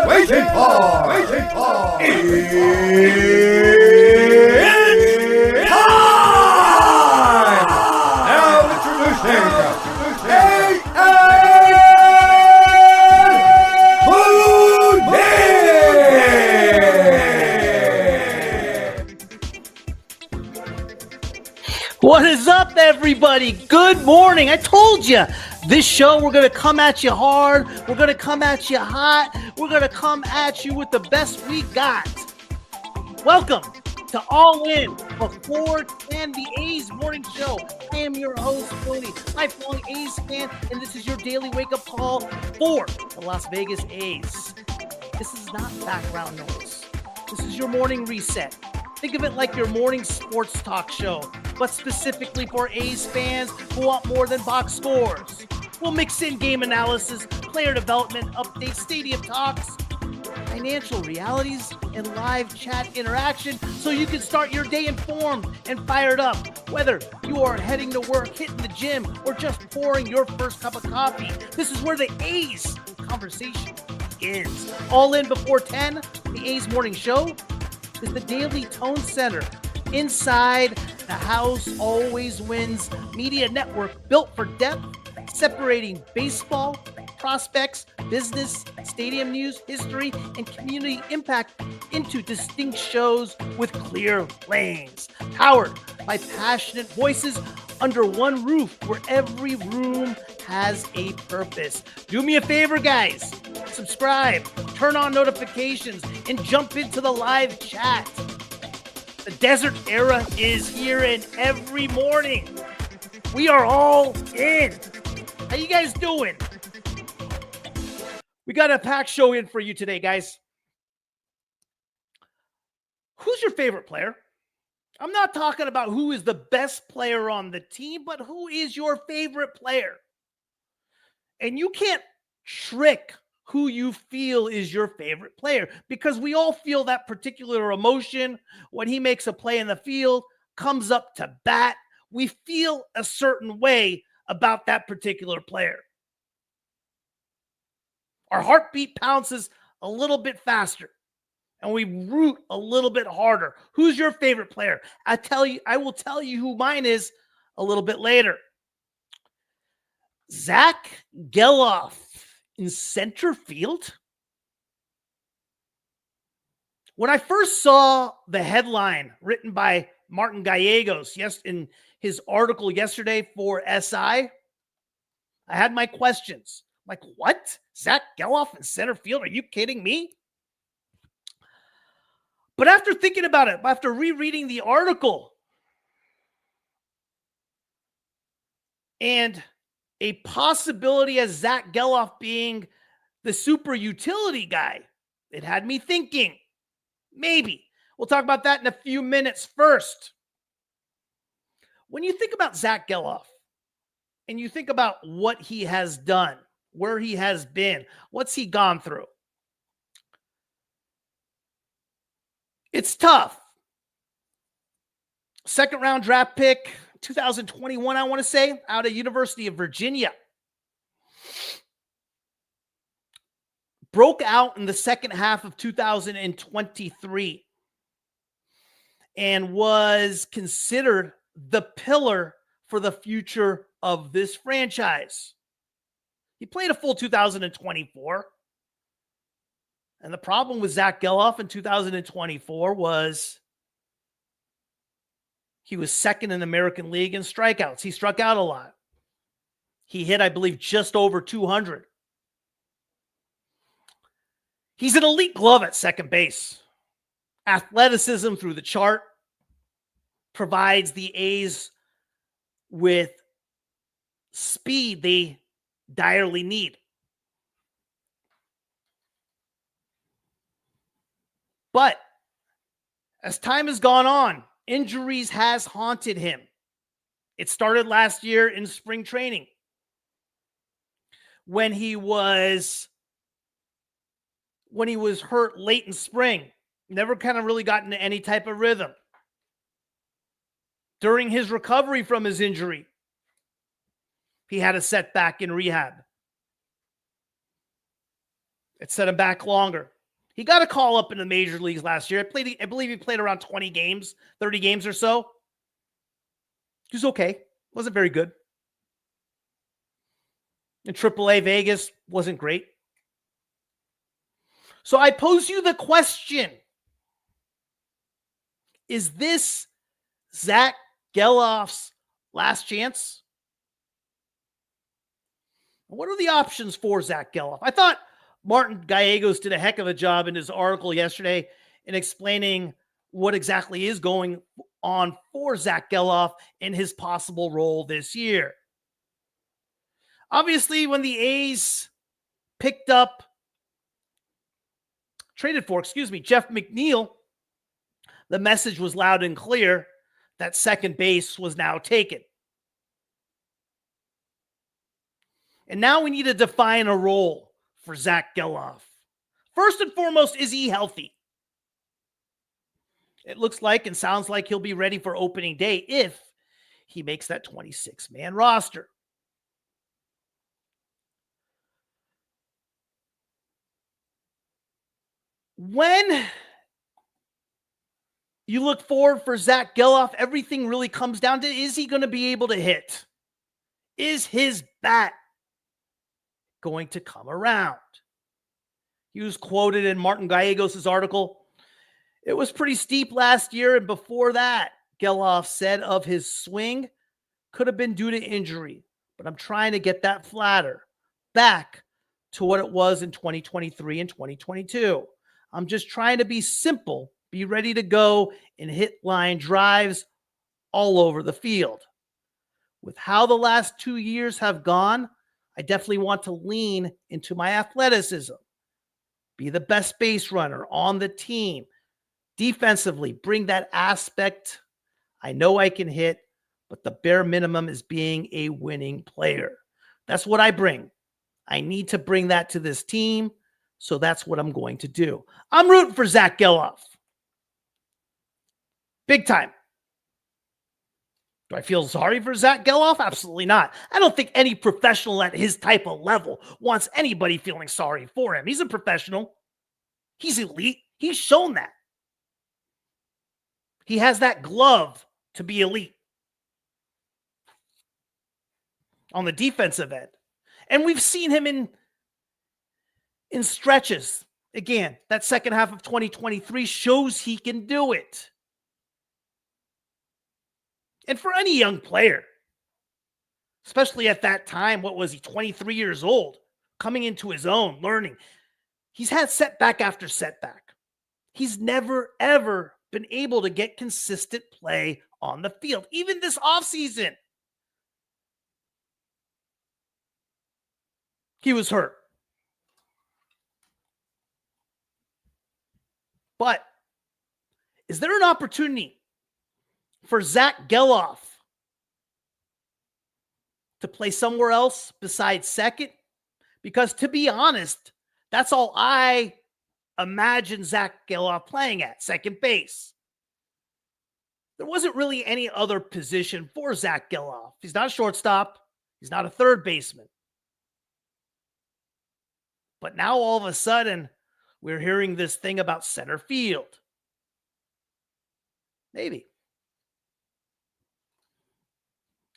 waiting for. It's time! Now introducing What is up, everybody? Good morning. I told you, this show, we're going to come at you hard. We're going to come at you hot. We're going to come at you with the best we got. Welcome to All In Before 10, the A's morning show. I am your host, Tony, lifelong A's fan, and this is your daily wake-up call for the Las Vegas A's. This is not background noise. This is your morning reset. Think of it like your morning sports talk show, but specifically for A's fans who want more than box scores. We'll mix in game analysis, player development updates, stadium talks, financial realities, and live chat interaction so you can start your day informed and fired up. Whether you are heading to work, hitting the gym, or just pouring your first cup of coffee, this is where the A's conversation begins. All In Before 10, the A's morning show, is the daily tone center inside the House Always Wins media network built for depth, separating baseball, prospects, business, stadium news, history, and community impact into distinct shows with clear lanes. Powered by passionate voices under one roof where every room has a purpose. Do me a favor, guys. Subscribe, turn on notifications, and jump into the live chat. The desert era is here, and every morning we are all in. How you guys doing? We got a packed show in for you today, guys. Who's your favorite player? I'm not talking about who is the best player on the team, but who is your favorite player? And you can't trick who you feel is your favorite player, because we all feel that particular emotion when he makes a play in the field, comes up to bat. We feel a certain way about that particular player. Our heartbeat pounces a little bit faster and we root a little bit harder. Who's your favorite player? I will tell you who mine is a little bit later. Zack Gelof in center field. When I first saw the headline written by Martin Gallegos, in his article yesterday for SI, I had my questions. Like, what? Zack Gelof in center field? Are you kidding me? But after thinking about it, after rereading the article, and a possibility as Zack Gelof being the super utility guy, it had me thinking, maybe. We'll talk about that in a few minutes. First, when you think about Zack Gelof and you think about what he has done, where he has been, what's he gone through, it's tough. Second round draft pick, 2021, I want to say, out of University of Virginia. Broke out in the second half of 2023 and was considered the pillar for the future of this franchise. He played a full 2024. And the problem with Zack Gelof in 2024 was he was second in the American League in strikeouts. He struck out a lot. He hit, I believe, just over 200. He's an elite glove at second base. Athleticism through the chart, provides the A's with speed they direly need. But as time has gone on, injuries has haunted him. It started last year in spring training when he was hurt late in spring. Never kind of really got into any type of rhythm. During his recovery from his injury, he had a setback in rehab. It set him back longer. He got a call up in the major leagues last year. I believe he played around 20 games, 30 games or so. He was okay. Wasn't very good. In AAA Vegas, wasn't great. So I pose you the question. Is this Zack Gelof's last chance? What are the options for Zack Gelof? I thought Martin Gallegos did a heck of a job in his article yesterday in explaining what exactly is going on for Zack Gelof in his possible role this year. Obviously, when the A's traded for Jeff McNeil, the message was loud and clear that second base was now taken. And now we need to define a role for Zack Gelof. First and foremost, is he healthy? It looks like and sounds like he'll be ready for opening day if he makes that 26-man roster. When you look forward for Zack Gelof, everything really comes down to, is he going to be able to hit? Is his bat going to come around? He was quoted in Martin Gallegos' article. It was pretty steep last year, and before that, Gelof said of his swing could have been due to injury, but I'm trying to get that flatter back to what it was in 2023 and 2022. I'm just trying to be simple, be ready to go and hit line drives all over the field. With how the last 2 years have gone, I definitely want to lean into my athleticism, be the best base runner on the team. Defensively, bring that aspect. I know I can hit, but the bare minimum is being a winning player. That's what I bring. I need to bring that to this team, so that's what I'm going to do. I'm rooting for Zack Gelof. Big time. Do I feel sorry for Zack Gelof? Absolutely not. I don't think any professional at his type of level wants anybody feeling sorry for him. He's a professional. He's elite. He's shown that. He has that glove to be elite on the defensive end. And we've seen him in stretches. Again, that second half of 2023 shows he can do it. And for any young player, especially at that time, what was he, 23 years old, coming into his own, learning. He's had setback after setback. He's never, ever been able to get consistent play on the field, even this offseason. He was hurt. But is there an opportunity for Zack Gelof to play somewhere else besides second? Because to be honest, that's all I imagine Zack Gelof playing at, second base. There wasn't really any other position for Zack Gelof. He's not a shortstop. He's not a third baseman. But now all of a sudden, we're hearing this thing about center field. Maybe.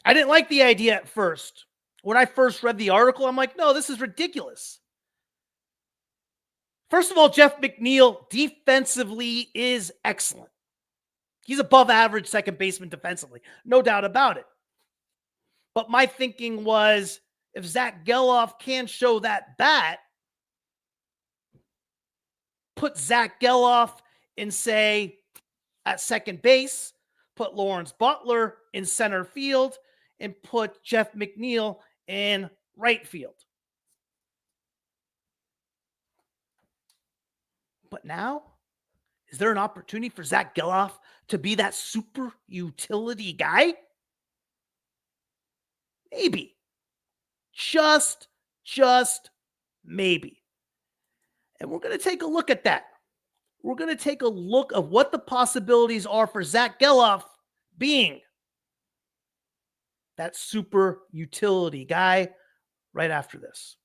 I didn't like the idea at first. When I first read the article, I'm like, no, this is ridiculous. First of all, Jeff McNeil defensively is excellent. He's above average second baseman defensively. No doubt about it. But my thinking was, if Zack Gelof can show that bat, put Zack Gelof in, say, at second base, put Lawrence Butler in center field, and put Jeff McNeil in right field. But now, is there an opportunity for Zack Gelof to be that super utility guy? Maybe. Just maybe. And we're going to take a look at that. We're going to take a look of what the possibilities are for Zack Gelof being that super utility guy right after this.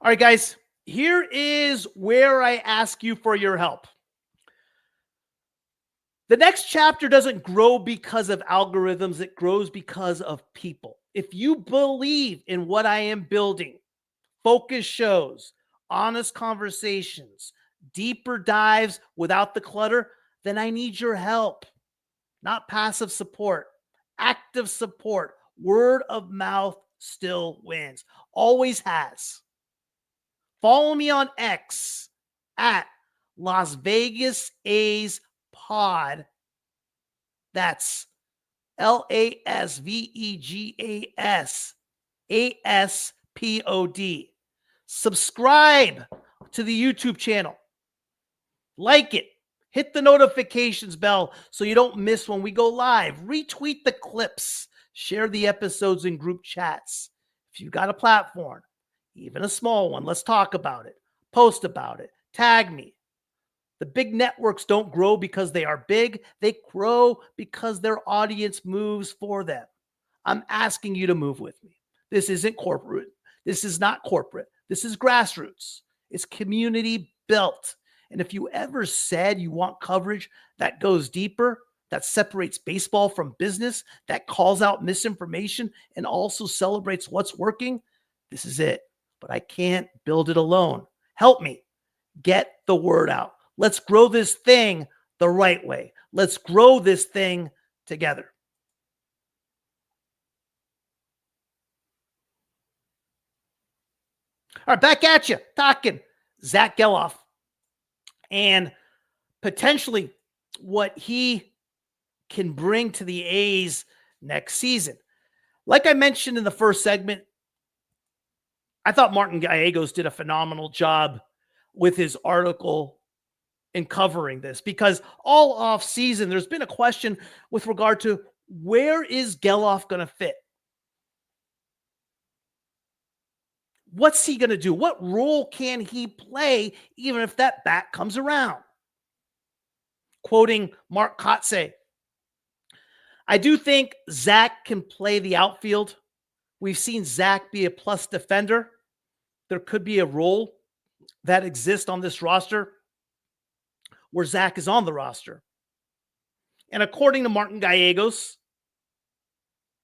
All right, guys, here is where I ask you for your help. The next chapter doesn't grow because of algorithms. It grows because of people. If you believe in what I am building, focus shows, honest conversations, deeper dives without the clutter, then I need your help. Not passive support, active support. Word of mouth still wins. Always has. Follow me on X at Las Vegas A's Pod. That's LASVEGASASPOD. Subscribe to the YouTube channel. Like it. Hit the notifications bell so you don't miss when we go live. Retweet the clips. Share the episodes in group chats. If you've got a platform, even a small one, let's talk about it. Post about it. Tag me. The big networks don't grow because they are big. They grow because their audience moves for them. I'm asking you to move with me. This isn't corporate. This is not corporate. This is grassroots. It's community built. And if you ever said you want coverage that goes deeper, that separates baseball from business, that calls out misinformation and also celebrates what's working, this is it. But I can't build it alone. Help me get the word out. Let's grow this thing the right way. Let's grow this thing together. All right, back at you, talking Zack Gelof and potentially what he can bring to the A's next season. Like I mentioned in the first segment, I thought Martin Gallegos did a phenomenal job with his article in covering this, because all off season, there's been a question with regard to where is Gelof going to fit? What's he going to do? What role can he play even if that bat comes around? Quoting Mark Kotsay, I do think Zack can play the outfield. We've seen Zack be a plus defender. There could be a role that exists on this roster where Zack is on the roster. And according to Martin Gallegos,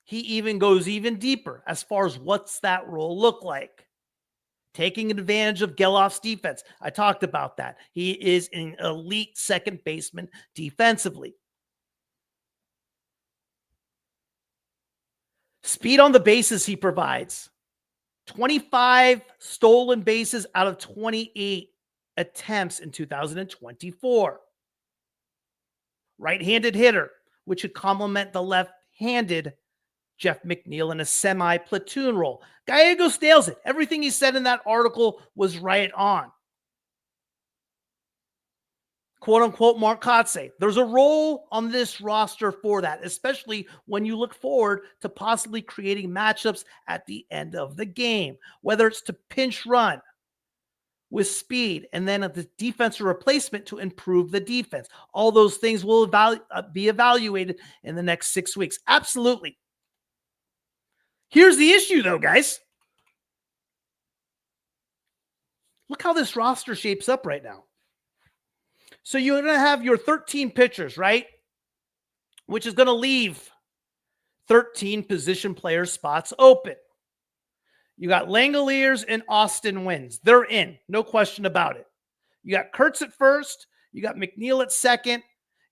he even goes even deeper as far as what's that role look like. Taking advantage of Gelof's defense. I talked about that. He is an elite second baseman defensively. Speed on the bases he provides. 25 stolen bases out of 28 attempts in 2024. Right-handed hitter, which would complement the left-handed Jeff McNeil in a semi-platoon role. Gallegos nails it. Everything he said in that article was right on. Quote-unquote Mark Kotsay. There's a role on this roster for that, especially when you look forward to possibly creating matchups at the end of the game, whether it's to pinch run with speed and then the defensive replacement to improve the defense. All those things will be evaluated in the next 6 weeks. Absolutely. Here's the issue, though, guys. Look how this roster shapes up right now. So you're going to have your 13 pitchers, right? Which is going to leave 13 position player spots open. You got Langeliers and Austin Wins. They're in. No question about it. You got Kurtz at first. You got McNeil at second.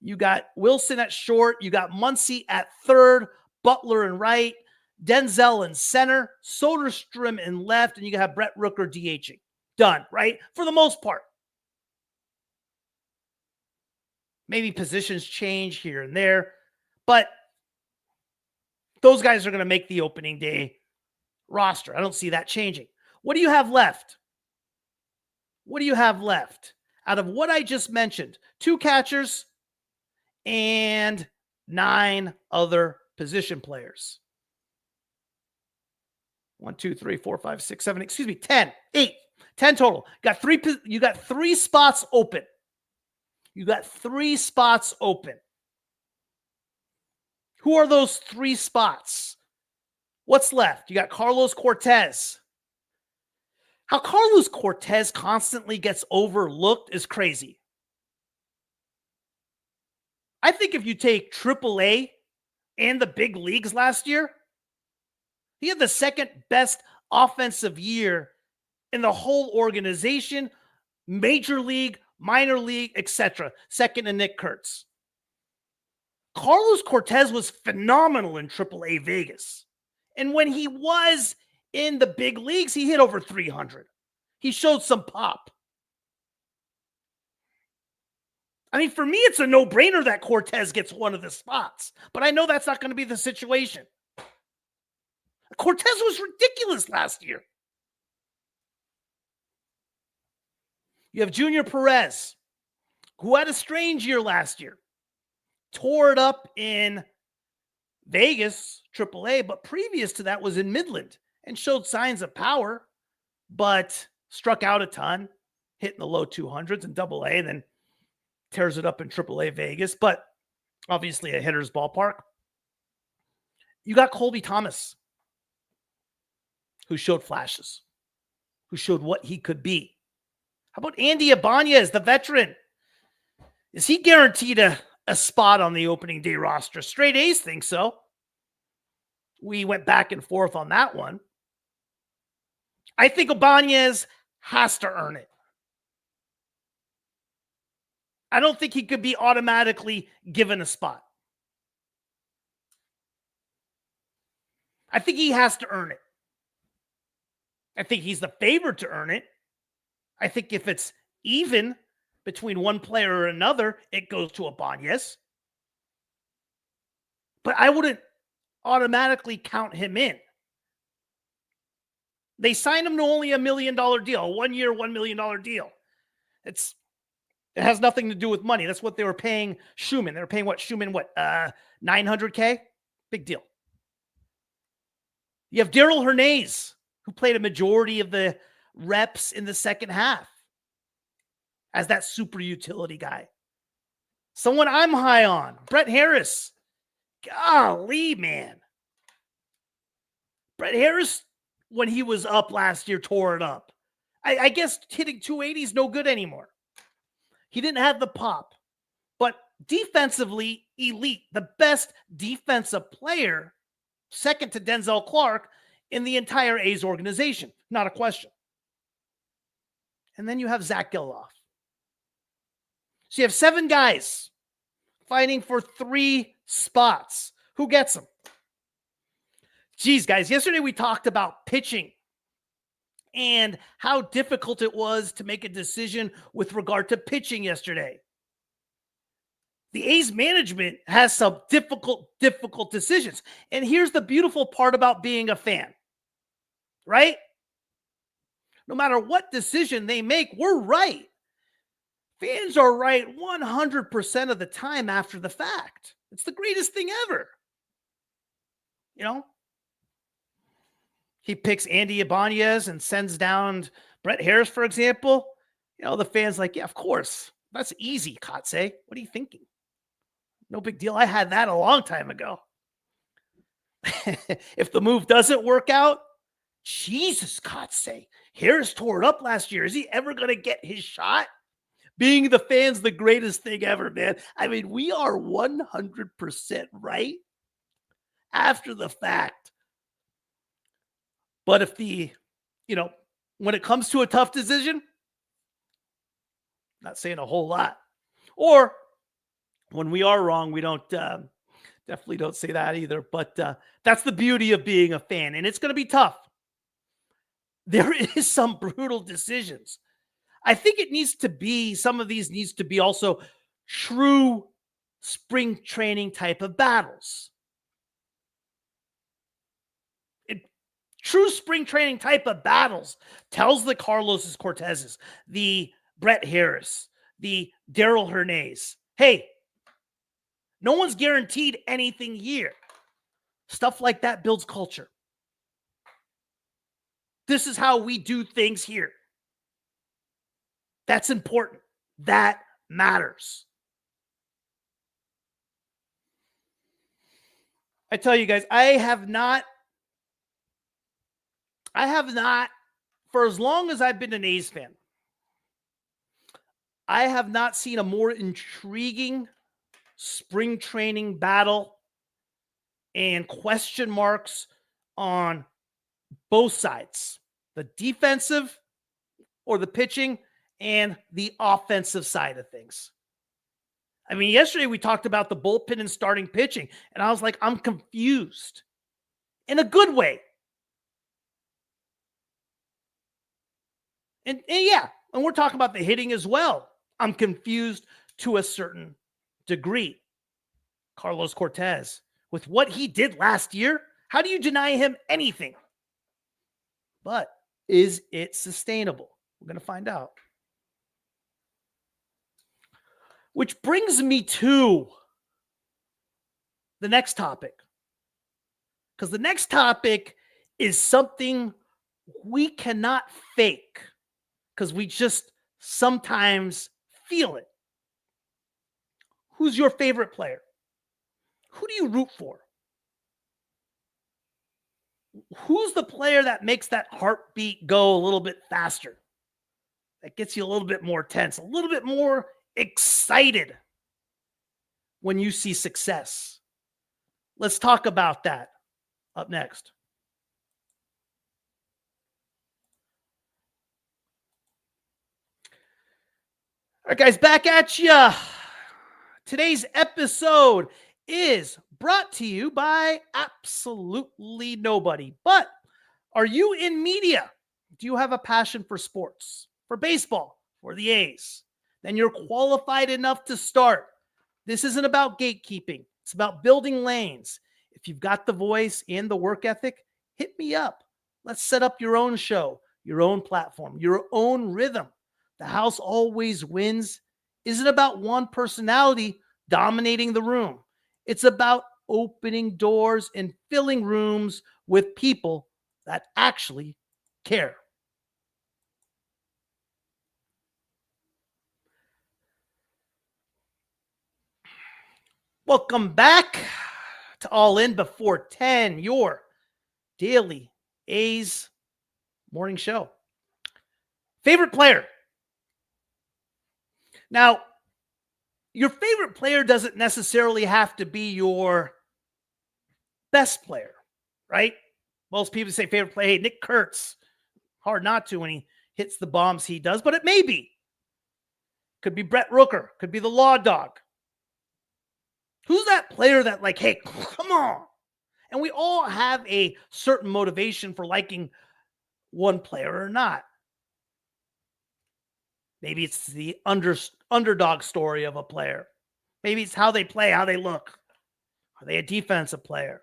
You got Wilson at short. You got Muncy at third. Butler in right. Denzel in center. Soderstrom in left. And you have Brett Rooker DHing. Done, right? For the most part. Maybe positions change here and there. But those guys are going to make the opening day roster. I don't see that changing. What do you have left? What do you have left? Out of what I just mentioned, 2 catchers and 9 other position players. 1, 2, 3, 4, 5, 6, 7, 10, 8, 10 total. You got 3 spots open. You got 3 spots open. Who are those 3 spots? What's left? You got Carlos Cortez. How Carlos Cortez constantly gets overlooked is crazy. I think if you take AAA and the big leagues last year, he had the second best offensive year in the whole organization, major league, minor league, etc. Second to Nick Kurtz. Carlos Cortez was phenomenal in AAA Vegas. And when he was in the big leagues, he hit over 300. He showed some pop. I mean, for me, it's a no-brainer that Cortez gets one of the spots. But I know that's not going to be the situation. Cortez was ridiculous last year. You have Junior Perez, who had a strange year last year. Tore it up in Vegas, AAA, but previous to that was in Midland and showed signs of power, but struck out a ton, hitting the low 200s in AA, then tears it up in AAA Vegas, but obviously a hitter's ballpark. You got Colby Thomas, who showed flashes, who showed what he could be. How about Andy Ibanez, the veteran? Is he guaranteed a spot on the opening day roster? Straight A's think so. We went back and forth on that one. I think Ibanez has to earn it. I don't think he could be automatically given a spot. I think he has to earn it. I think he's the favorite to earn it. I think if it's even between one player or another, it goes to Ibanez. But I wouldn't automatically count him in. They signed him to only $1 million deal, a 1 year, $1 million deal. It has nothing to do with money. That's what they were paying Schumann. They were paying Schumann, $900K? Big deal. You have Darrell Hernandez, who played a majority of the reps in the second half as that super utility guy. Someone I'm high on, Brett Harris. Golly, man. Brett Harris, when he was up last year, tore it up. I guess hitting 280 is no good anymore. He didn't have the pop, but defensively elite, the best defensive player, second to Denzel Clark in the entire A's organization. Not a question. And then you have Zack Gelof. So you have 7 guys fighting for 3 spots. Who gets them? Geez, guys, yesterday we talked about pitching and how difficult it was to make a decision with regard to pitching yesterday. The A's management has some difficult decisions. And here's the beautiful part about being a fan, right? No matter what decision they make, we're right. Fans are right 100% of the time after the fact. It's the greatest thing ever. You know? He picks Andy Ibanez and sends down Brett Harris, for example. You know, the fans like, yeah, of course. That's easy, Kotsay. What are you thinking? No big deal. I had that a long time ago. If the move doesn't work out, Jesus, Kotsay. Harris tore it up last year. Is he ever going to get his shot? Being the fan's the greatest thing ever, man. I mean, we are 100% right after the fact. But if when it comes to a tough decision, not saying a whole lot. Or when we are wrong, we don't definitely don't say that either. But that's the beauty of being a fan. And it's going to be tough. There is some brutal decisions. I think some of these needs to be also true spring training type of battles. True spring training type of battles tells the Carlos Cortezes, the Brett Harris, the Darrell Hernandez, hey, no one's guaranteed anything here. Stuff like that builds culture. This is how we do things here. That's important. That matters. I tell you guys, I have not for as long as I've been an A's fan, I have not seen a more intriguing spring training battle and question marks on both sides, the defensive or the pitching and the offensive side of things. I mean, yesterday we talked about the bullpen and starting pitching, and I was like, I'm confused in a good way. And yeah, and we're talking about the hitting as well. I'm confused to a certain degree. Carlos Cortez, with what he did last year, how do you deny him anything? But is it sustainable? We're going to find out. Which brings me to the next topic. Because the next topic is something we cannot fake. Because we just sometimes feel it. Who's your favorite player? Who do you root for? Who's the player that makes that heartbeat go a little bit faster? That gets you a little bit more tense, a little bit more excited when you see success. Let's talk about that up next. All right, guys, back at ya. Today's episode is brought to you by absolutely nobody. But are you in media? Do you have a passion for sports, for baseball, for the A's? Then you're qualified enough to start. This isn't about gatekeeping. It's about building lanes. If you've got the voice and the work ethic, hit me up. Let's set up your own show, your own platform, your own rhythm. The house always wins isn't about one personality dominating the room. It's about opening doors and filling rooms with people that actually care. Welcome back to All In Before 10, your daily A's morning show. Favorite player. Now, your favorite player doesn't necessarily have to be your best player, right? Most people say favorite player, hey, Nick Kurtz. Hard not to when he hits the bombs he does, but it may be. Could be Brett Rooker. Could be the Law Dog. Who's that player that like, hey, come on? And we all have a certain motivation for liking one player or not. Maybe it's the underdog story of a player. Maybe it's how they play, how they look. Are they a defensive player?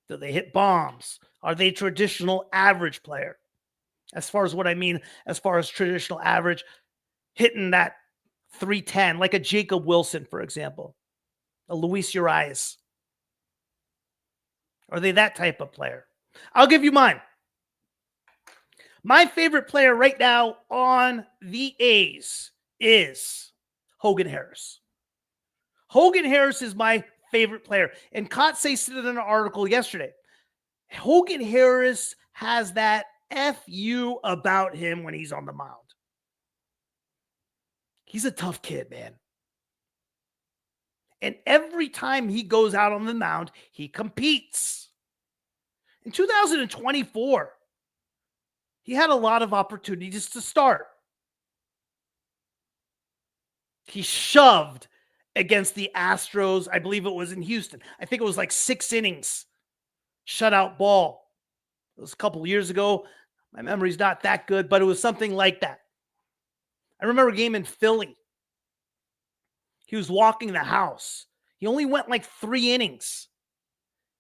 Do they hit bombs? Are they a traditional average player? As far as what I mean, as far as traditional average, hitting that 310, like a Jacob Wilson, for example, a Luis Urias. Are they that type of player? I'll give you mine. My favorite player right now on the A's is Hogan Harris. Hogan Harris is my favorite player. And Kotsay said in an article yesterday, Hogan Harris has that FU about him when he's on the mound. He's a tough kid, man. And every time he goes out on the mound, he competes. In 2024, he had a lot of opportunities to start. He shoved against the Astros. I believe it was in Houston. I think it was like 6 innings. Shutout ball. It was a couple of years ago. My memory's not that good, but it was something like that. I remember a game in Philly. He was walking the house. He only went like 3 innings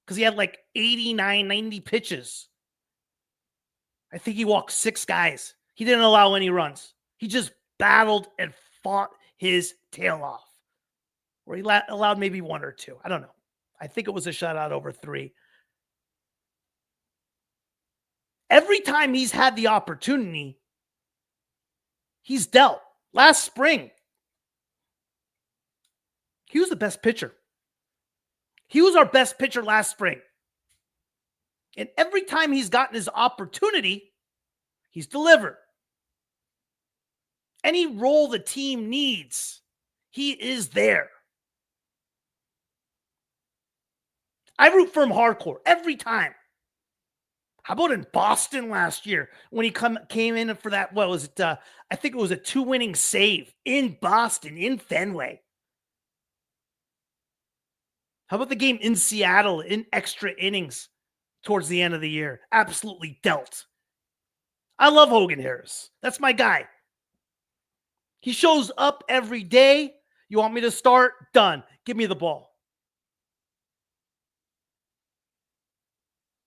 because he had like 89, 90 pitches. I think he walked 6 guys. He didn't allow any runs. He just battled and fought his tail off. Or he allowed maybe 1 or 2. I don't know. I think it was a shutout over 3. Every time he's had the opportunity, he's dealt. Last spring, he was the best pitcher. He was our best pitcher last spring. And every time he's gotten his opportunity, He's delivered. Any role the team needs, he is there. I root for him hardcore every time. How about in Boston last year when he came in for that, what was it? I think it was a 2-inning save in Boston, in Fenway. How about the game in Seattle in extra innings towards the end of the year? Absolutely dealt. I love Hogan Harris. That's my guy. He shows up every day. You want me to start? Done. Give me the ball.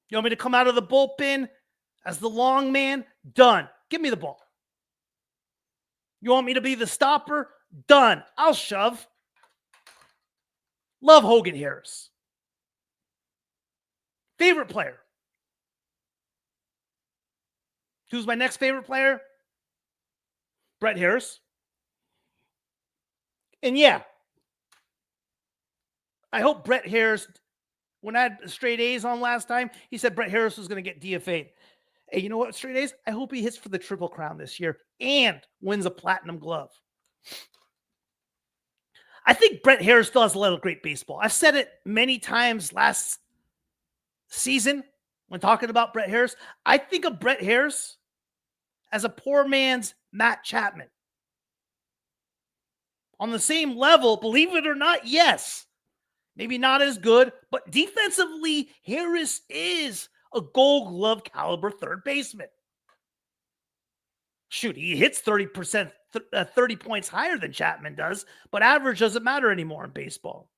You want me to come out of the bullpen as the long man? Done. Give me the ball. You want me to be the stopper? Done. I'll shove. Love Hogan Harris. Favorite player. Who's my next favorite player? Brett Harris. And yeah, I hope Brett Harris, when I had straight A's on last time, he said Brett Harris was going to get DFA'd. Hey, you know what, straight A's? I hope he hits for the Triple Crown this year and wins a Platinum Glove. I think Brett Harris still has a lot of great baseball. I've said it many times last season when talking about Brett Harris. I think of Brett Harris as a poor man's Matt Chapman. On the same level, believe it or not, yes. Maybe not as good, but defensively, Harris is a Gold Glove caliber third baseman. Shoot, he hits 30 points higher than Chapman does, but average doesn't matter anymore in baseball.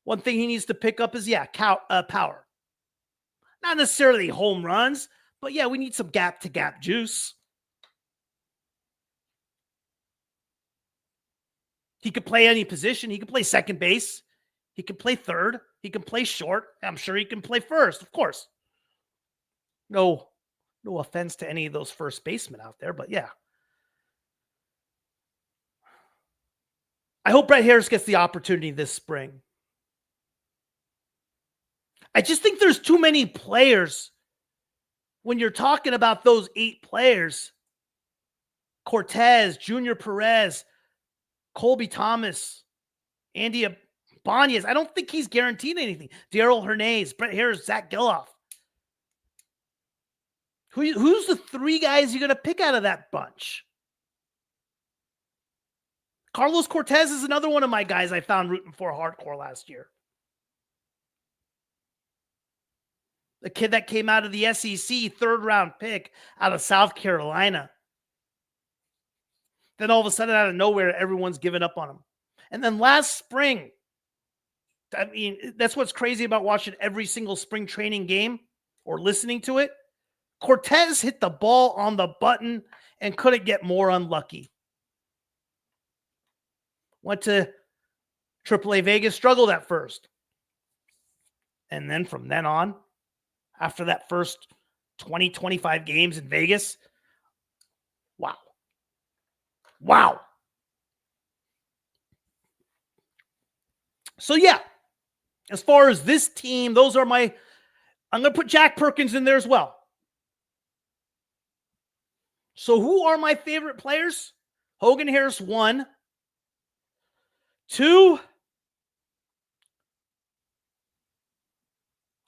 One thing he needs to pick up is, power. Not necessarily home runs, but yeah, we need some gap-to-gap juice. He could play any position. He could play second base. He can play third. He can play short. I'm sure he can play first, of course. No offense to any of those first basemen out there, but yeah. I hope Brett Harris gets the opportunity this spring. I just think there's too many players when you're talking about those 8 players. Cortez, Junior Perez, Colby Thomas, Andy Ibanez. I don't think he's guaranteed anything. Darrell Hernandez, Brett Harris, Zack Gelof. Who's the 3 guys you're going to pick out of that bunch? Carlos Cortez is another one of my guys I found rooting for hardcore last year. The kid that came out of the SEC, 3rd-round pick out of South Carolina. Then all of a sudden, out of nowhere, everyone's given up on him. And then last spring, I mean, that's what's crazy about watching every single spring training game or listening to it. Cortez hit the ball on the button and couldn't get more unlucky. Went to AAA Vegas, struggled at first. And then from then on, after that first 20, 25 games in Vegas, wow. So yeah, as far as this team, those are I'm going to put Jack Perkins in there as well. So who are my favorite players? Hogan Harris, 1. 2.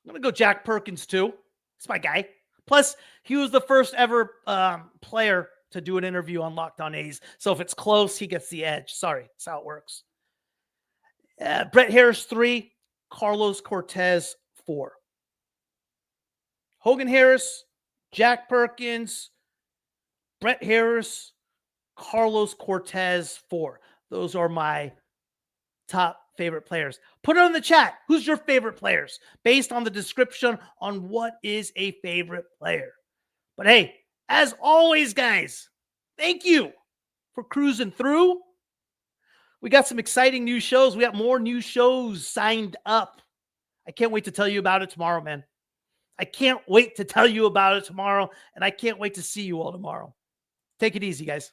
I'm going to go Jack Perkins, 2. It's my guy. Plus, he was the first ever player to do an interview on Locked On A's. So if it's close, he gets the edge. Sorry, that's how it works. Brett Harris, 3. Carlos Cortez, 4. Hogan Harris, Jack Perkins, Brett Harris, Carlos Cortez, 4. Those are my top favorite players. Put it in the chat. Who's your favorite players? Based on the description on what is a favorite player. But hey, as always, guys, thank you for cruising through. We got some exciting new shows. We got more new shows signed up. I can't wait to tell you about it tomorrow, man. I can't wait to tell you about it tomorrow, and I can't wait to see you all tomorrow. Take it easy, guys.